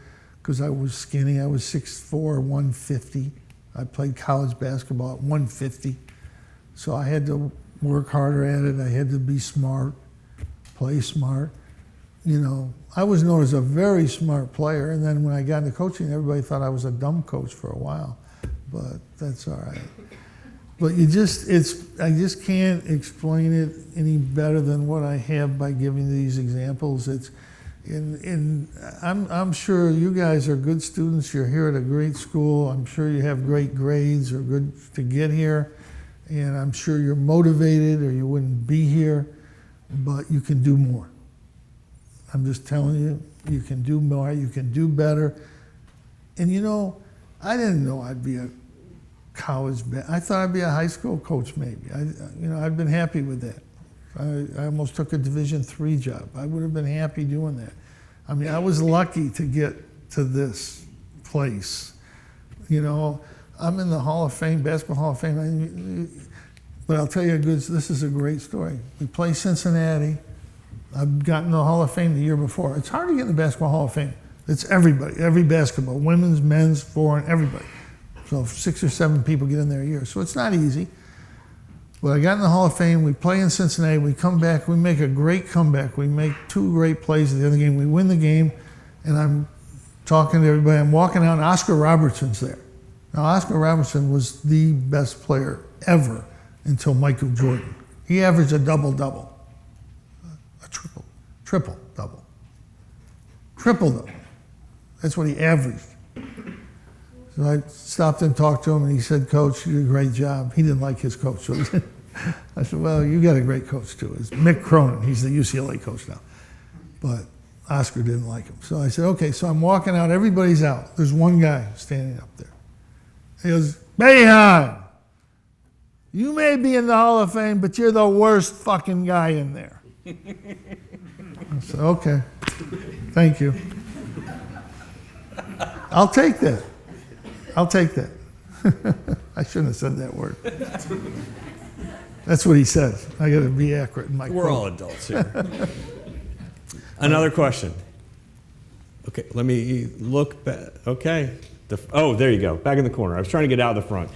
because I was skinny. I was 6'4", 150. I played college basketball at 150. So I had to work harder at it. I had to be smart, play smart. You know, I was known as a very smart player, and then when I got into coaching, everybody thought I was a dumb coach for a while, but that's all right. But I just can't explain it any better than what I have by giving these examples. I'm sure you guys are good students. You're here at a great school. I'm sure you have great grades or good to get here, and I'm sure you're motivated or you wouldn't be here, but you can do more. I'm just telling you, you can do more, you can do better. And you know, I didn't know I'd be a college, I thought I'd be a high school coach maybe. I'd been happy with that. I almost took a Division III job. I would have been happy doing that. I mean, I was lucky to get to this place. You know, I'm in the Hall of Fame, Basketball Hall of Fame, but I'll tell you this is a great story. We play Cincinnati. I've gotten the Hall of Fame the year before. It's hard to get in the Basketball Hall of Fame. It's everybody, every basketball, women's, men's, foreign, everybody. So 6 or 7 people get in there a year. So it's not easy. But I got in the Hall of Fame. We play in Cincinnati. We come back. We make a great comeback. We make 2 great plays at the end of the game. We win the game. And I'm talking to everybody. I'm walking out, and Oscar Robertson's there. Now, Oscar Robertson was the best player ever until Michael Jordan. He averaged a double-double. Triple-double. Triple-double. That's what he averaged. So I stopped and talked to him, and he said, "Coach, you did a great job." He didn't like his coach. So I said, "Well, you got a great coach, too." It's Mick Cronin. He's the UCLA coach now. But Oscar didn't like him. So I said, "Okay." So I'm walking out. Everybody's out. There's one guy standing up there. He goes, "Boeheim, you may be in the Hall of Fame, but you're the worst fucking guy in there." I said, "Okay, thank you. I'll take that. I'll take that." I shouldn't have said that word. That's what he says. I got to be accurate in my We're quote. all adults here. Another question. Okay, let me look back. Okay. There you go. Back in the corner. I was trying to get out of the front.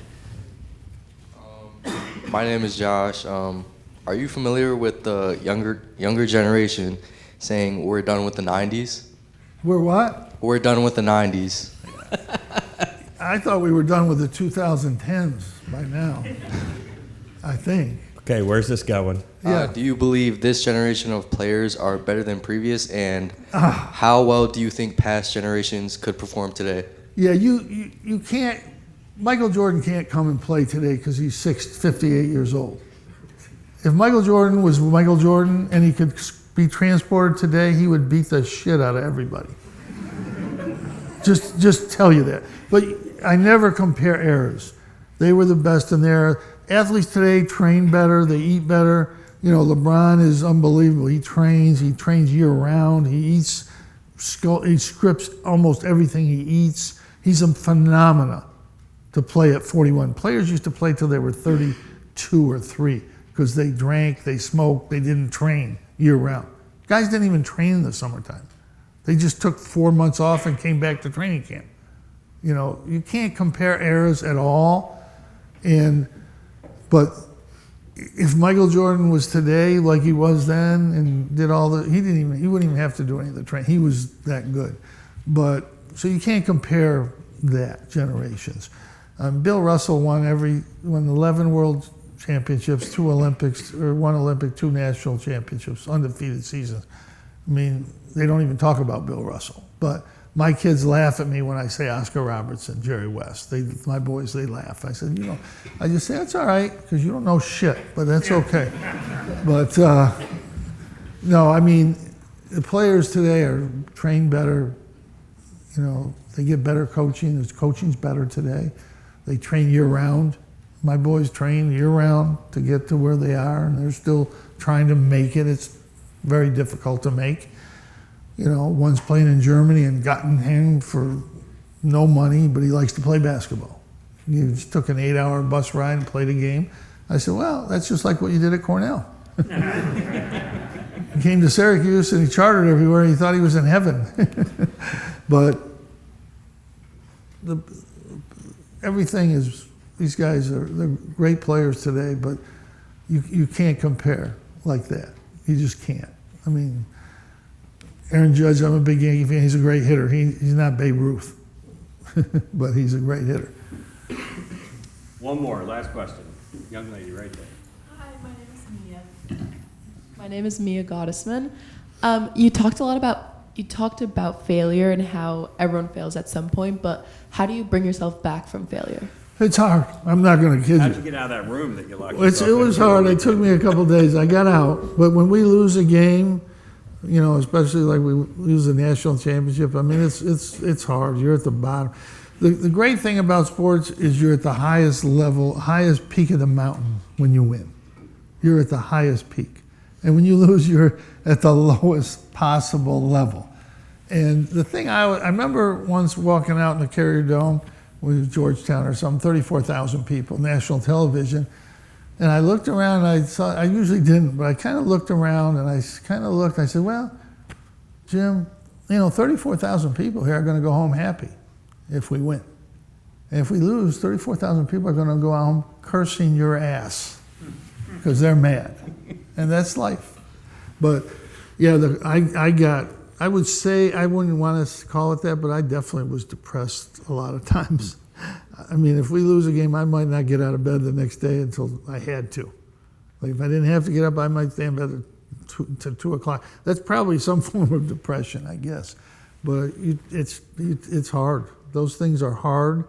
My name is Josh. Are you familiar with the younger generation saying we're done with the 90s? We're what? We're done with the 90s. I thought we were done with the 2010s by now. I think. Okay, where's this going? Yeah. Do you believe this generation of players are better than previous, and how well do you think past generations could perform today? Yeah, you can't. Michael Jordan can't come and play today because he's 58 years old. If Michael Jordan was Michael Jordan and he could be transported today, he would beat the shit out of everybody. Just tell you that. But I never compare eras. They were the best in there. Athletes today train better, they eat better. You know, LeBron is unbelievable. He trains year round. He scripts almost everything he eats. He's a phenomena to play at 41. Players used to play till they were 32 or 3 because they drank, they smoked, they didn't train year round. Guys didn't even train in the summertime. They just took 4 months off and came back to training camp. You know, you can't compare eras at all. But if Michael Jordan was today like he was then and did all the, he wouldn't even have to do any of the training. He was that good. But, so you can't compare that, generations. Bill Russell won 11 world championships, 2 Olympics, or 1 Olympic, 2 national championships, undefeated seasons. I mean, they don't even talk about Bill Russell. But my kids laugh at me when I say Oscar Robertson, Jerry West. My boys, they laugh. I said, you know, I just say, that's all right, because you don't know shit, but that's okay. But, no, I mean, the players today are trained better. You know, they get better coaching. The coaching's better today. They train year-round. My boys train year-round to get to where they are, and they're still trying to make it. It's very difficult to make. You know, one's playing in Germany and Göttingen for no money, but he likes to play basketball. He just took an 8-hour bus ride and played a game. I said, well, that's just like what you did at Cornell. He came to Syracuse and he chartered everywhere. He thought he was in heaven. But everything is, these guys they're great players today, but you can't compare like that. You just can't. I mean, Aaron Judge, I'm a big Yankee fan. He's a great hitter. He's not Babe Ruth, but he's a great hitter. One more, last question. Young lady right there. Hi, my name is Mia. My name is Mia Gottesman. You talked about failure and how everyone fails at some point, but how do you bring yourself back from failure? It's hard. I'm not going to kid How'd you. you get out of that room that you locked It yourself was into? hard. It took me a couple days. I got out, but when we lose a game, you know, especially like we lose the national championship, I mean, it's hard. You're at the bottom. The great thing about sports is you're at the highest level, highest peak of the mountain when you win. You're at the highest peak. And when you lose, you're at the lowest possible level. And the thing I remember once walking out in the Carrier Dome with Georgetown or something, 34,000 people, national television. And I looked around, and I usually didn't, but I kind of looked around and I said, well, Jim, you know, 34,000 people here are going to go home happy if we win. And if we lose, 34,000 people are going to go home cursing your ass because they're mad. And that's life. But yeah, I would say, I wouldn't want to call it that, but I definitely was depressed a lot of times. I mean, if we lose a game, I might not get out of bed the next day until I had to. Like if I didn't have to get up, I might stay in bed till 2 o'clock. That's probably some form of depression, I guess. But it's hard. Those things are hard,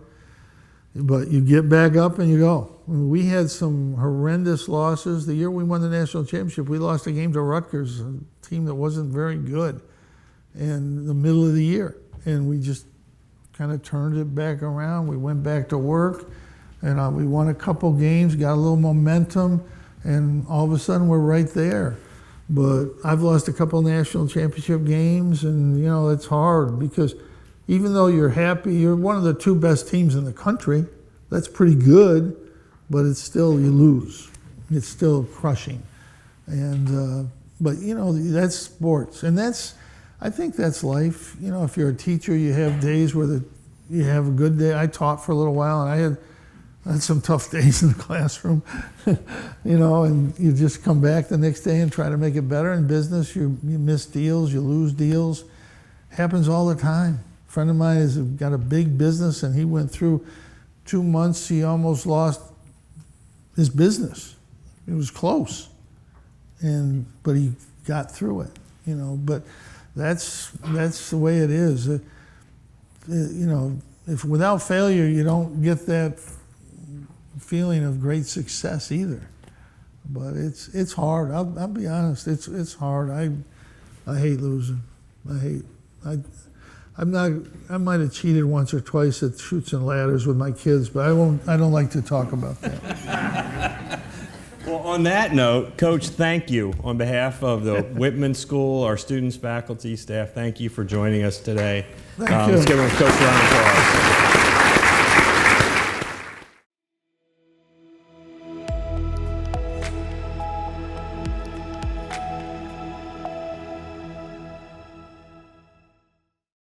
but you get back up and you go. We had some horrendous losses. The year we won the national championship, we lost a game to Rutgers, a team that wasn't very good, in the middle of the year. And we just kind of turned it back around. We went back to work, and we won a couple games, got a little momentum, and all of a sudden we're right there. But I've lost a couple national championship games, and you know, it's hard because even though you're happy, you're one of the 2 best teams in the country. That's pretty good, but it's still, you lose. It's still crushing. And but you know, that's sports, and I think that's life. You know, if you're a teacher, you have days where you have a good day. I taught for a little while, and I had some tough days in the classroom, you know, and you just come back the next day and try to make it better. In business, you miss deals, you lose deals. Happens all the time. A friend of mine has got a big business, and he went through 2 months, he almost lost his business. It was close, but he got through it, you know. But that's the way it is. You know, if without failure you don't get that feeling of great success either. But it's hard. I'll be honest. It's hard. I hate losing. I'm not. I might have cheated once or twice at Chutes and Ladders with my kids, but I won't. I don't like to talk about that. Well, on that note, Coach, thank you on behalf of the Whitman School, our students, faculty, staff. Thank you for joining us today. Thank you. Let's give Coach a round of applause.